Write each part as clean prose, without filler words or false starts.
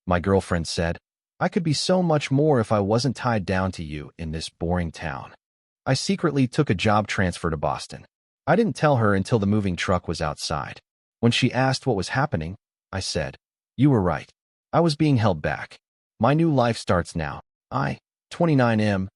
My girlfriend said. I could be so much more if I wasn't tied down to you in this boring town. I secretly took a job transfer to Boston. I didn't tell her until the moving truck was outside. When she asked what was happening, I said, "You were right. I was being held back. My new life starts now. I, 29M,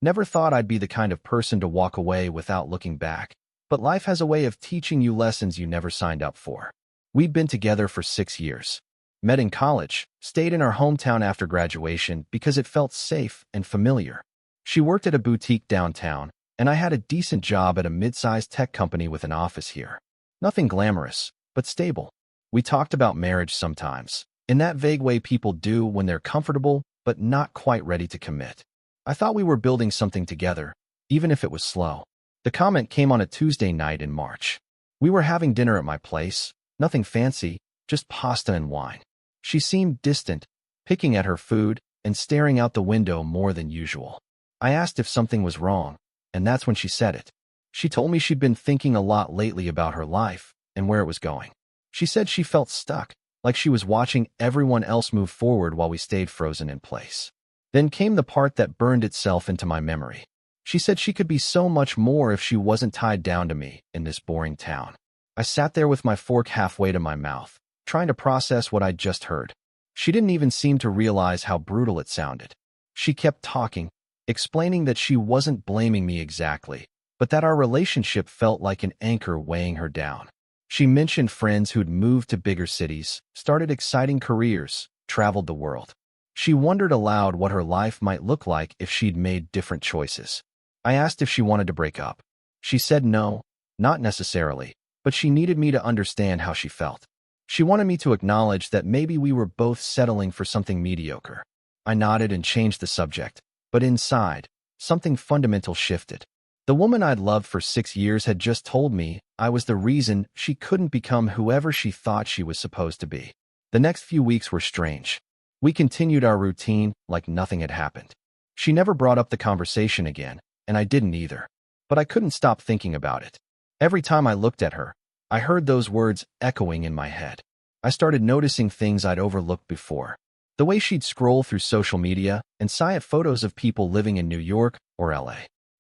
never thought I'd be the kind of person to walk away without looking back. But life has a way of teaching you lessons you never signed up for. We'd been together for 6 years. Met in college, stayed in our hometown after graduation because it felt safe and familiar. She worked at a boutique downtown, and I had a decent job at a mid-sized tech company with an office here. Nothing glamorous, but stable. We talked about marriage sometimes, in that vague way people do when they're comfortable but not quite ready to commit. I thought we were building something together, even if it was slow. The comment came on a Tuesday night in March. We were having dinner at my place, nothing fancy, just pasta and wine. She seemed distant, picking at her food and staring out the window more than usual. I asked if something was wrong, and that's when she said it. She told me she'd been thinking a lot lately about her life and where it was going. She said she felt stuck, like she was watching everyone else move forward while we stayed frozen in place. Then came the part that burned itself into my memory. She said she could be so much more if she wasn't tied down to me in this boring town. I sat there with my fork halfway to my mouth, trying to process what I'd just heard. She didn't even seem to realize how brutal it sounded. She kept talking, explaining that she wasn't blaming me exactly, but that our relationship felt like an anchor weighing her down. She mentioned friends who'd moved to bigger cities, started exciting careers, traveled the world. She wondered aloud what her life might look like if she'd made different choices. I asked if she wanted to break up. She said no, not necessarily, but she needed me to understand how she felt. She wanted me to acknowledge that maybe we were both settling for something mediocre. I nodded and changed the subject, but inside, something fundamental shifted. The woman I'd loved for 6 years had just told me I was the reason she couldn't become whoever she thought she was supposed to be. The next few weeks were strange. We continued our routine like nothing had happened. She never brought up the conversation again, and I didn't either. But I couldn't stop thinking about it. Every time I looked at her, I heard those words echoing in my head. I started noticing things I'd overlooked before. The way she'd scroll through social media and sigh at photos of people living in New York or LA.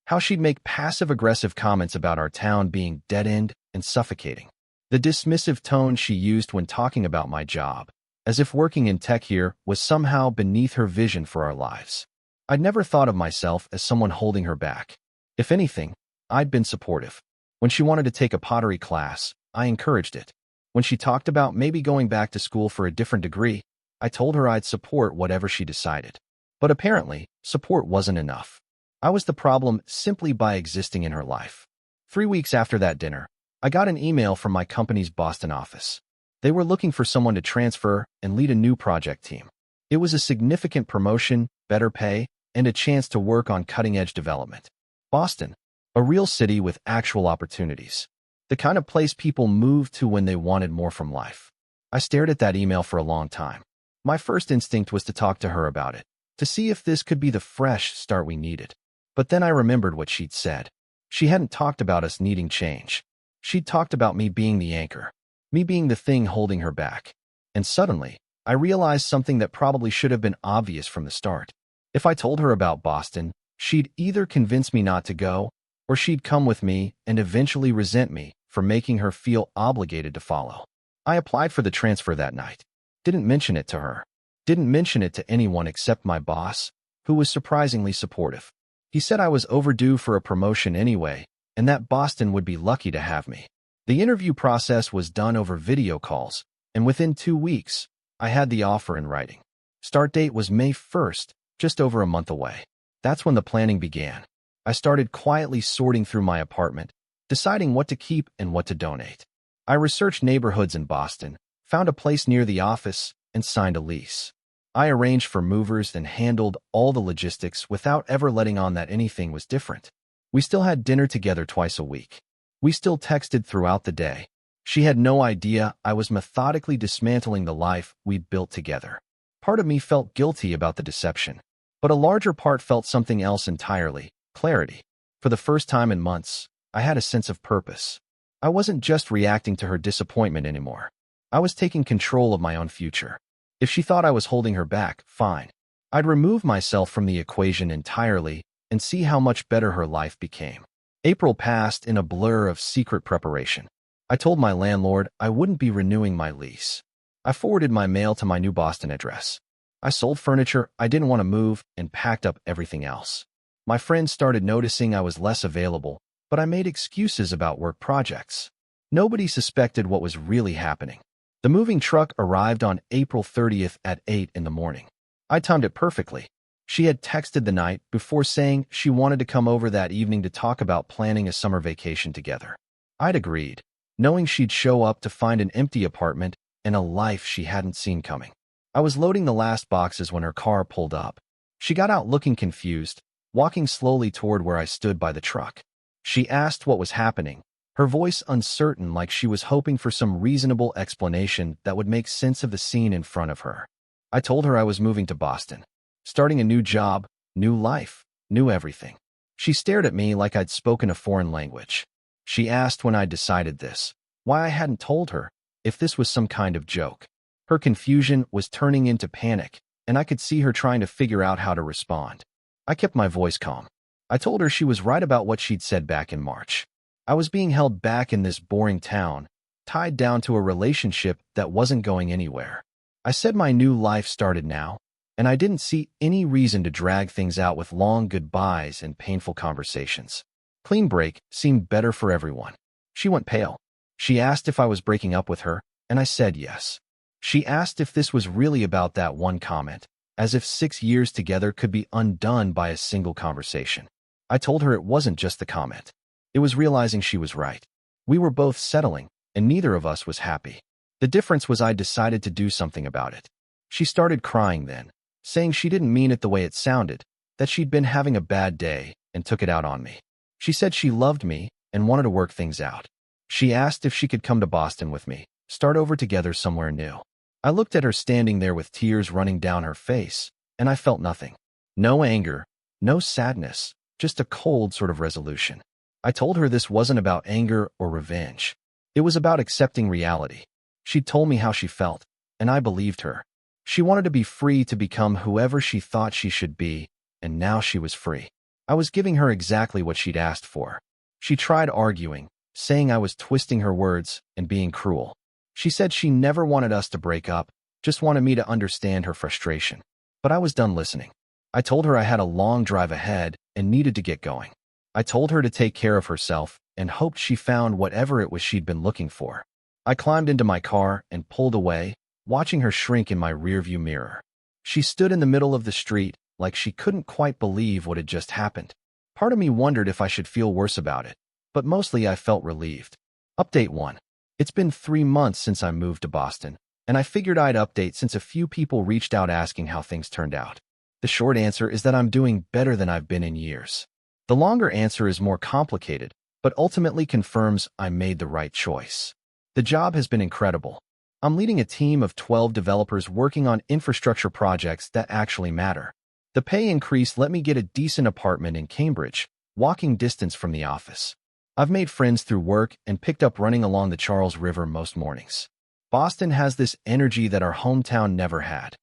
How she'd make passive-aggressive comments about our town being dead-end and suffocating. The dismissive tone she used when talking about my job, as if working in tech here was somehow beneath her vision for our lives. I'd never thought of myself as someone holding her back. If anything, I'd been supportive. When she wanted to take a pottery class, I encouraged it. When she talked about maybe going back to school for a different degree, I told her I'd support whatever she decided. But apparently, support wasn't enough. I was the problem simply by existing in her life. 3 weeks after that dinner, I got an email from my company's Boston office. They were looking for someone to transfer and lead a new project team. It was a significant promotion, better pay, and a chance to work on cutting-edge development. Boston, a real city with actual opportunities. The kind of place people moved to when they wanted more from life. I stared at that email for a long time. My first instinct was to talk to her about it, to see if this could be the fresh start we needed. But then I remembered what she'd said. She hadn't talked about us needing change. She'd talked about me being the anchor, me being the thing holding her back. And suddenly, I realized something that probably should have been obvious from the start. If I told her about Boston, she'd either convince me not to go, or she'd come with me and eventually resent me for making her feel obligated to follow. I applied for the transfer that night. Didn't mention it to her. Didn't mention it to anyone except my boss, who was surprisingly supportive. He said I was overdue for a promotion anyway, and that Boston would be lucky to have me. The interview process was done over video calls, and within 2 weeks, I had the offer in writing. Start date was May 1st, just over a month away. That's when the planning began. I started quietly sorting through my apartment, deciding what to keep and what to donate. I researched neighborhoods in Boston, found a place near the office, and signed a lease. I arranged for movers and handled all the logistics without ever letting on that anything was different. We still had dinner together twice a week. We still texted throughout the day. She had no idea I was methodically dismantling the life we'd built together. Part of me felt guilty about the deception, but a larger part felt something else entirely, clarity. For the first time in months, I had a sense of purpose. I wasn't just reacting to her disappointment anymore. I was taking control of my own future. If she thought I was holding her back, fine. I'd remove myself from the equation entirely and see how much better her life became. April passed in a blur of secret preparation. I told my landlord I wouldn't be renewing my lease. I forwarded my mail to my new Boston address. I sold furniture I didn't want to move and packed up everything else. My friends started noticing I was less available, but I made excuses about work projects. Nobody suspected what was really happening. The moving truck arrived on April 30th at 8 in the morning. I timed it perfectly. She had texted the night before saying she wanted to come over that evening to talk about planning a summer vacation together. I'd agreed, knowing she'd show up to find an empty apartment and a life she hadn't seen coming. I was loading the last boxes when her car pulled up. She got out looking confused, walking slowly toward where I stood by the truck. She asked what was happening, her voice uncertain, like she was hoping for some reasonable explanation that would make sense of the scene in front of her. I told her I was moving to Boston, starting a new job, new life, new everything. She stared at me like I'd spoken a foreign language. She asked when I'd decided this, why I hadn't told her, if this was some kind of joke. Her confusion was turning into panic, and I could see her trying to figure out how to respond. I kept my voice calm. I told her she was right about what she'd said back in March. I was being held back in this boring town, tied down to a relationship that wasn't going anywhere. I said my new life started now, and I didn't see any reason to drag things out with long goodbyes and painful conversations. Clean break seemed better for everyone. She went pale. She asked if I was breaking up with her, and I said yes. She asked if this was really about that one comment, as if 6 years together could be undone by a single conversation. I told her it wasn't just the comment. It was realizing she was right. We were both settling, and neither of us was happy. The difference was I decided to do something about it. She started crying then, saying she didn't mean it the way it sounded, that she'd been having a bad day and took it out on me. She said she loved me and wanted to work things out. She asked if she could come to Boston with me, start over together somewhere new. I looked at her standing there with tears running down her face, and I felt nothing. No anger, no sadness, just a cold sort of resolution. I told her this wasn't about anger or revenge. It was about accepting reality. She'd told me how she felt, and I believed her. She wanted to be free to become whoever she thought she should be, and now she was free. I was giving her exactly what she'd asked for. She tried arguing, saying I was twisting her words and being cruel. She said she never wanted us to break up, just wanted me to understand her frustration. But I was done listening. I told her I had a long drive ahead and needed to get going. I told her to take care of herself and hoped she found whatever it was she'd been looking for. I climbed into my car and pulled away, watching her shrink in my rearview mirror. She stood in the middle of the street like she couldn't quite believe what had just happened. Part of me wondered if I should feel worse about it, but mostly I felt relieved. Update 1. It's been 3 months since I moved to Boston, and I figured I'd update since a few people reached out asking how things turned out. The short answer is that I'm doing better than I've been in years. The longer answer is more complicated, but ultimately confirms I made the right choice. The job has been incredible. I'm leading a team of 12 developers working on infrastructure projects that actually matter. The pay increase let me get a decent apartment in Cambridge, walking distance from the office. I've made friends through work and picked up running along the Charles River most mornings. Boston has this energy that our hometown never had.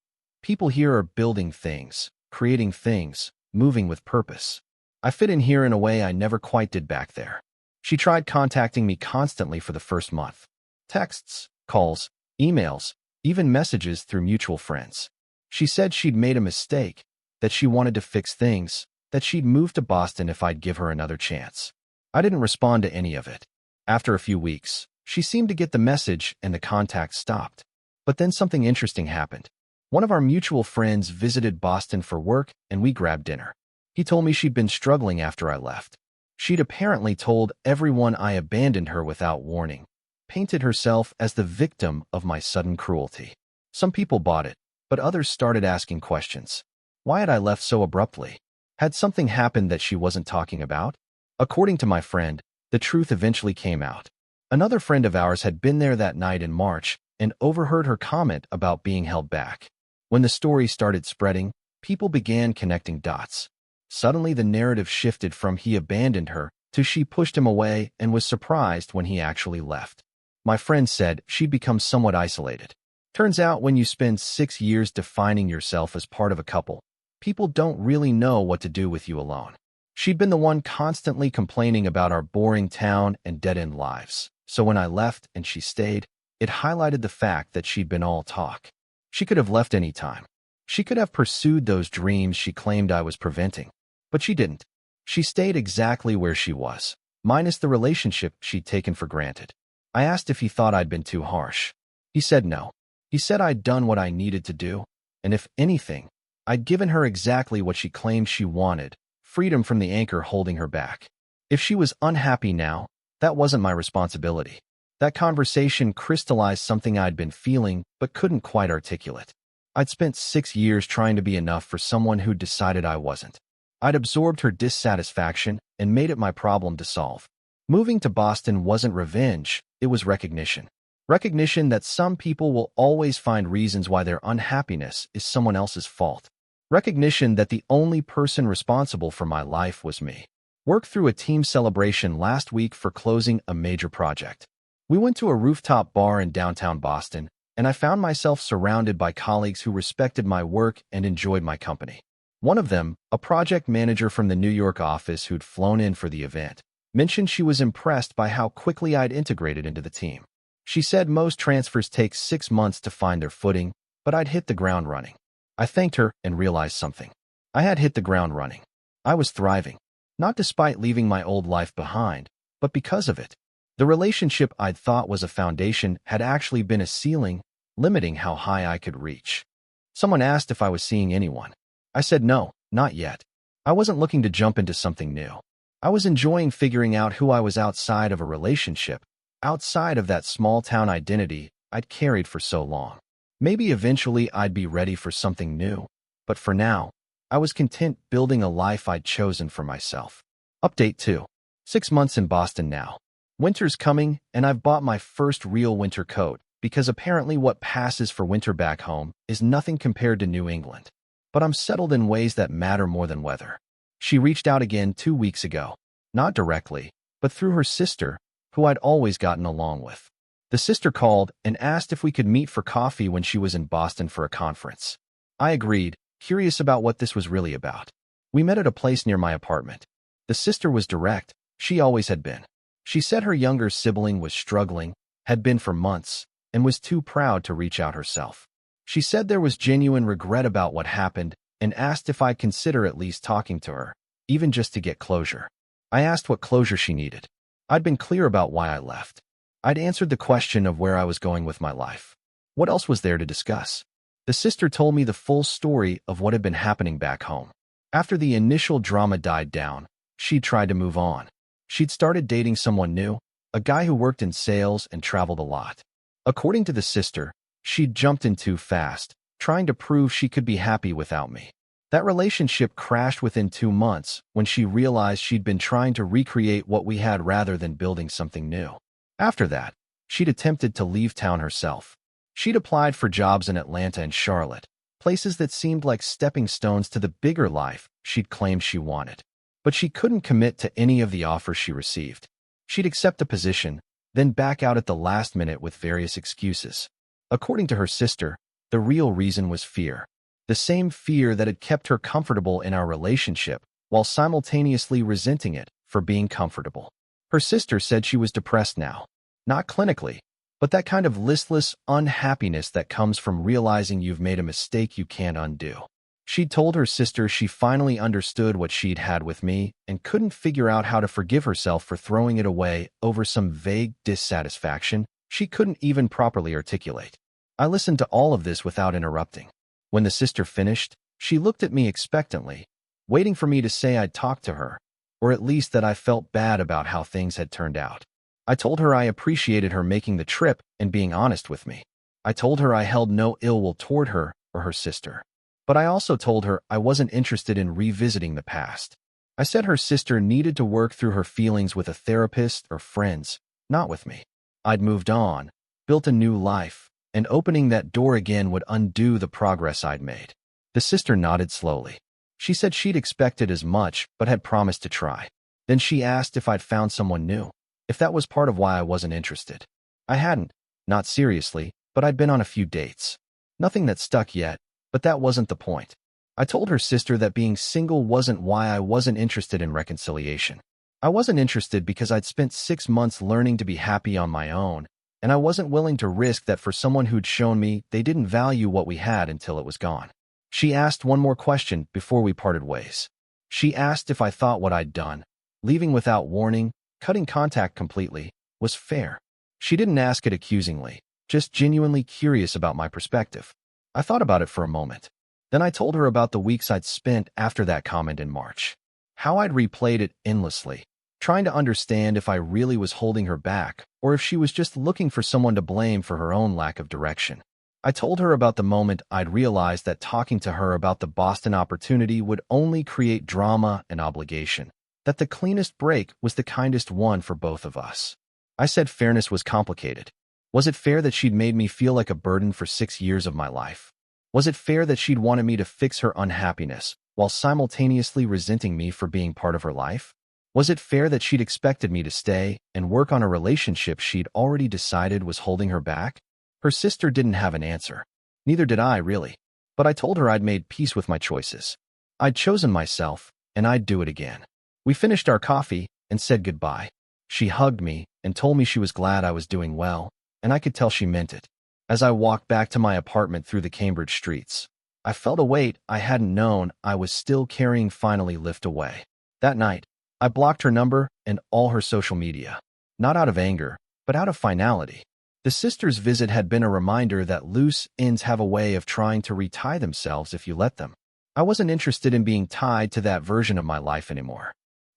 People here are building things, creating things, moving with purpose. I fit in here in a way I never quite did back there. She tried contacting me constantly for the first month. Texts, calls, emails, even messages through mutual friends. She said she'd made a mistake, that she wanted to fix things, that she'd move to Boston if I'd give her another chance. I didn't respond to any of it. After a few weeks, she seemed to get the message and the contact stopped. But then something interesting happened. One of our mutual friends visited Boston for work and we grabbed dinner. He told me she'd been struggling after I left. She'd apparently told everyone I abandoned her without warning, painted herself as the victim of my sudden cruelty. Some people bought it, but others started asking questions. Why had I left so abruptly? Had something happened that she wasn't talking about? According to my friend, the truth eventually came out. Another friend of ours had been there that night in March and overheard her comment about being held back. When the story started spreading, people began connecting dots. Suddenly the narrative shifted from he abandoned her to she pushed him away and was surprised when he actually left. My friend said she'd become somewhat isolated. Turns out when you spend 6 years defining yourself as part of a couple, people don't really know what to do with you alone. She'd been the one constantly complaining about our boring town and dead-end lives. So when I left and she stayed, it highlighted the fact that she'd been all talk. She could have left any time. She could have pursued those dreams she claimed I was preventing. But she didn't. She stayed exactly where she was, minus the relationship she'd taken for granted. I asked if he thought I'd been too harsh. He said no. He said I'd done what I needed to do, and if anything, I'd given her exactly what she claimed she wanted, freedom from the anchor holding her back. If she was unhappy now, that wasn't my responsibility. That conversation crystallized something I'd been feeling but couldn't quite articulate. I'd spent 6 years trying to be enough for someone who'd decided I wasn't. I'd absorbed her dissatisfaction and made it my problem to solve. Moving to Boston wasn't revenge, it was recognition. Recognition that some people will always find reasons why their unhappiness is someone else's fault. Recognition that the only person responsible for my life was me. Worked through a team celebration last week for closing a major project. We went to a rooftop bar in downtown Boston, and I found myself surrounded by colleagues who respected my work and enjoyed my company. One of them, a project manager from the New York office who'd flown in for the event, mentioned she was impressed by how quickly I'd integrated into the team. She said most transfers take 6 months to find their footing, but I'd hit the ground running. I thanked her and realized something. I had hit the ground running. I was thriving, not despite leaving my old life behind, but because of it. The relationship I'd thought was a foundation had actually been a ceiling, limiting how high I could reach. Someone asked if I was seeing anyone. I said no, not yet. I wasn't looking to jump into something new. I was enjoying figuring out who I was outside of a relationship, outside of that small-town identity I'd carried for so long. Maybe eventually I'd be ready for something new, but for now, I was content building a life I'd chosen for myself. Update 2. 6 months in Boston now. Winter's coming, and I've bought my first real winter coat, because apparently what passes for winter back home is nothing compared to New England. But I'm settled in ways that matter more than weather. She reached out again 2 weeks ago, not directly, but through her sister, who I'd always gotten along with. The sister called and asked if we could meet for coffee when she was in Boston for a conference. I agreed, curious about what this was really about. We met at a place near my apartment. The sister was direct, she always had been. She said her younger sibling was struggling, had been for months, and was too proud to reach out herself. She said there was genuine regret about what happened and asked if I'd consider at least talking to her, even just to get closure. I asked what closure she needed. I'd been clear about why I left. I'd answered the question of where I was going with my life. What else was there to discuss? The sister told me the full story of what had been happening back home. After the initial drama died down, she'd tried to move on. She'd started dating someone new, a guy who worked in sales and traveled a lot. According to the sister, she'd jumped in too fast, trying to prove she could be happy without me. That relationship crashed within 2 months when she realized she'd been trying to recreate what we had rather than building something new. After that, she'd attempted to leave town herself. She'd applied for jobs in Atlanta and Charlotte, places that seemed like stepping stones to the bigger life she'd claimed she wanted. But she couldn't commit to any of the offers she received. She'd accept a position, then back out at the last minute with various excuses. According to her sister, the real reason was fear. The same fear that had kept her comfortable in our relationship, while simultaneously resenting it for being comfortable. Her sister said she was depressed now. Not clinically, but that kind of listless unhappiness that comes from realizing you've made a mistake you can't undo. She'd told her sister she finally understood what she'd had with me and couldn't figure out how to forgive herself for throwing it away over some vague dissatisfaction she couldn't even properly articulate. I listened to all of this without interrupting. When the sister finished, she looked at me expectantly, waiting for me to say I'd talked to her, or at least that I felt bad about how things had turned out. I told her I appreciated her making the trip and being honest with me. I told her I held no ill will toward her or her sister. But I also told her I wasn't interested in revisiting the past. I said her sister needed to work through her feelings with a therapist or friends, not with me. I'd moved on, built a new life, and opening that door again would undo the progress I'd made. The sister nodded slowly. She said she'd expected as much, but had promised to try. Then she asked if I'd found someone new, if that was part of why I wasn't interested. I hadn't, not seriously, but I'd been on a few dates. Nothing that stuck yet, but that wasn't the point. I told her sister that being single wasn't why I wasn't interested in reconciliation. I wasn't interested because I'd spent 6 months learning to be happy on my own, and I wasn't willing to risk that for someone who'd shown me they didn't value what we had until it was gone. She asked one more question before we parted ways. She asked if I thought what I'd done, leaving without warning, cutting contact completely, was fair. She didn't ask it accusingly, just genuinely curious about my perspective. I thought about it for a moment. Then I told her about the weeks I'd spent after that comment in March. How I'd replayed it endlessly, trying to understand if I really was holding her back or if she was just looking for someone to blame for her own lack of direction. I told her about the moment I'd realized that talking to her about the Boston opportunity would only create drama and obligation, that the cleanest break was the kindest one for both of us. I said fairness was complicated. Was it fair that she'd made me feel like a burden for 6 years of my life? Was it fair that she'd wanted me to fix her unhappiness while simultaneously resenting me for being part of her life? Was it fair that she'd expected me to stay and work on a relationship she'd already decided was holding her back? Her sister didn't have an answer. Neither did I, really. But I told her I'd made peace with my choices. I'd chosen myself, and I'd do it again. We finished our coffee and said goodbye. She hugged me and told me she was glad I was doing well, and I could tell she meant it. As I walked back to my apartment through the Cambridge streets, I felt a weight I hadn't known I was still carrying finally lift away. That night, I blocked her number and all her social media. Not out of anger, but out of finality. The sister's visit had been a reminder that loose ends have a way of trying to retie themselves if you let them. I wasn't interested in being tied to that version of my life anymore.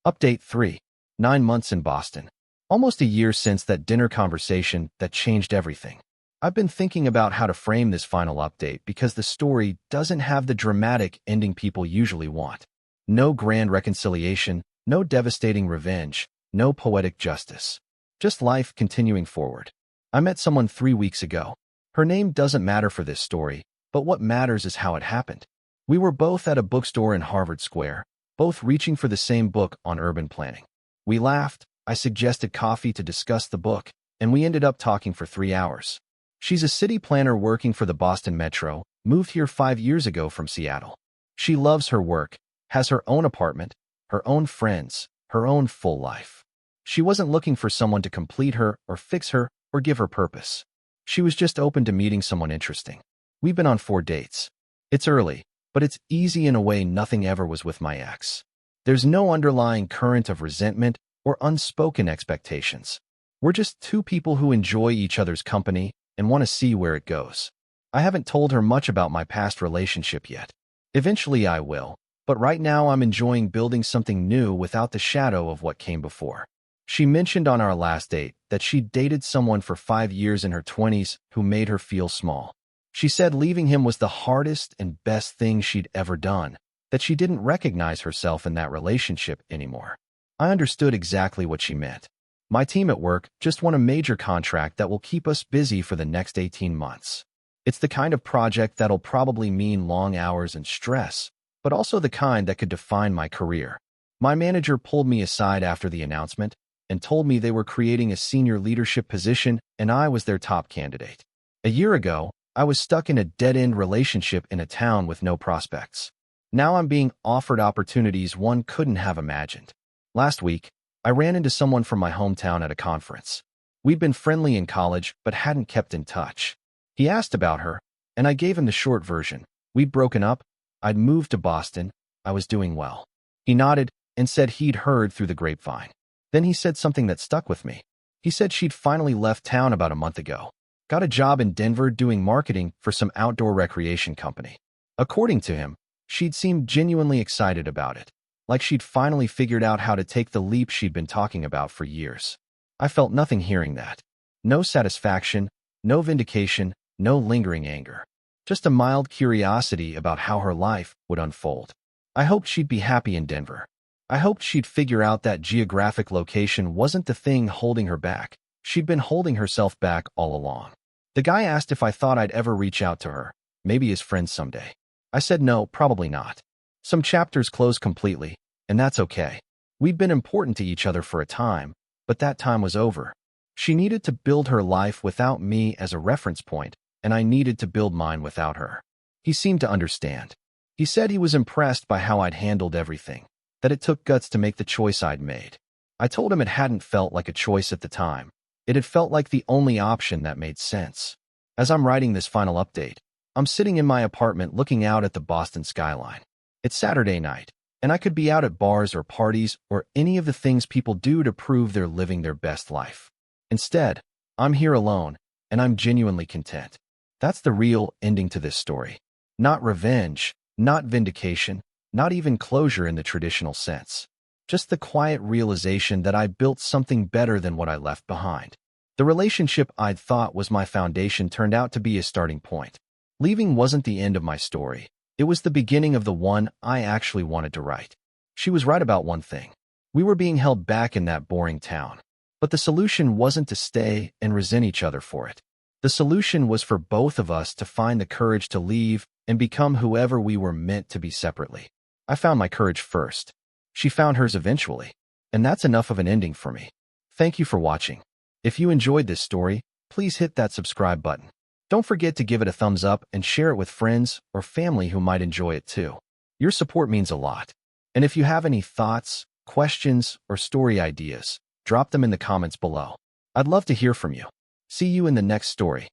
Update 3. 9 months in Boston. Almost a year since that dinner conversation that changed everything. I've been thinking about how to frame this final update because the story doesn't have the dramatic ending people usually want. No grand reconciliation, no devastating revenge, no poetic justice. Just life continuing forward. I met someone 3 weeks ago. Her name doesn't matter for this story, but what matters is how it happened. We were both at a bookstore in Harvard Square, both reaching for the same book on urban planning. We laughed, I suggested coffee to discuss the book, and we ended up talking for 3 hours. She's a city planner working for the Boston Metro, moved here 5 years ago from Seattle. She loves her work, has her own apartment, her own friends, her own full life. She wasn't looking for someone to complete her or fix her or give her purpose. She was just open to meeting someone interesting. We've been on 4 dates. It's early, but it's easy in a way nothing ever was with my ex. There's no underlying current of resentment or unspoken expectations. We're just 2 people who enjoy each other's company and want to see where it goes. I haven't told her much about my past relationship yet. Eventually I will, but right now I'm enjoying building something new without the shadow of what came before. She mentioned on our last date that she'd dated someone for 5 years in her 20s who made her feel small. She said leaving him was the hardest and best thing she'd ever done, that she didn't recognize herself in that relationship anymore. I understood exactly what she meant. My team at work just won a major contract that will keep us busy for the next 18 months. It's the kind of project that'll probably mean long hours and stress, but also the kind that could define my career. My manager pulled me aside after the announcement and told me they were creating a senior leadership position and I was their top candidate. A year ago, I was stuck in a dead-end relationship in a town with no prospects. Now I'm being offered opportunities one couldn't have imagined. Last week, I ran into someone from my hometown at a conference. We'd been friendly in college, but hadn't kept in touch. He asked about her, and I gave him the short version. We'd broken up, I'd moved to Boston, I was doing well. He nodded and said he'd heard through the grapevine. Then he said something that stuck with me. He said she'd finally left town about a month ago. Got a job in Denver doing marketing for some outdoor recreation company. According to him, she'd seemed genuinely excited about it. Like she'd finally figured out how to take the leap she'd been talking about for years. I felt nothing hearing that. No satisfaction, no vindication, no lingering anger. Just a mild curiosity about how her life would unfold. I hoped she'd be happy in Denver. I hoped she'd figure out that geographic location wasn't the thing holding her back. She'd been holding herself back all along. The guy asked if I thought I'd ever reach out to her, maybe as friends someday. I said no, probably not. Some chapters closed completely, and that's okay. We'd been important to each other for a time, but that time was over. She needed to build her life without me as a reference point, and I needed to build mine without her. He seemed to understand. He said he was impressed by how I'd handled everything, that it took guts to make the choice I'd made. I told him it hadn't felt like a choice at the time. It had felt like the only option that made sense. As I'm writing this final update, I'm sitting in my apartment looking out at the Boston skyline. It's Saturday night, and I could be out at bars or parties or any of the things people do to prove they're living their best life. Instead, I'm here alone, and I'm genuinely content. That's the real ending to this story. Not revenge, not vindication, not even closure in the traditional sense. Just the quiet realization that I built something better than what I left behind. The relationship I'd thought was my foundation turned out to be a starting point. Leaving wasn't the end of my story. It was the beginning of the one I actually wanted to write. She was right about one thing. We were being held back in that boring town. But the solution wasn't to stay and resent each other for it. The solution was for both of us to find the courage to leave and become whoever we were meant to be separately. I found my courage first. She found hers eventually. And that's enough of an ending for me. Thank you for watching. If you enjoyed this story, please hit that subscribe button. Don't forget to give it a thumbs up and share it with friends or family who might enjoy it too. Your support means a lot. And if you have any thoughts, questions, or story ideas, drop them in the comments below. I'd love to hear from you. See you in the next story.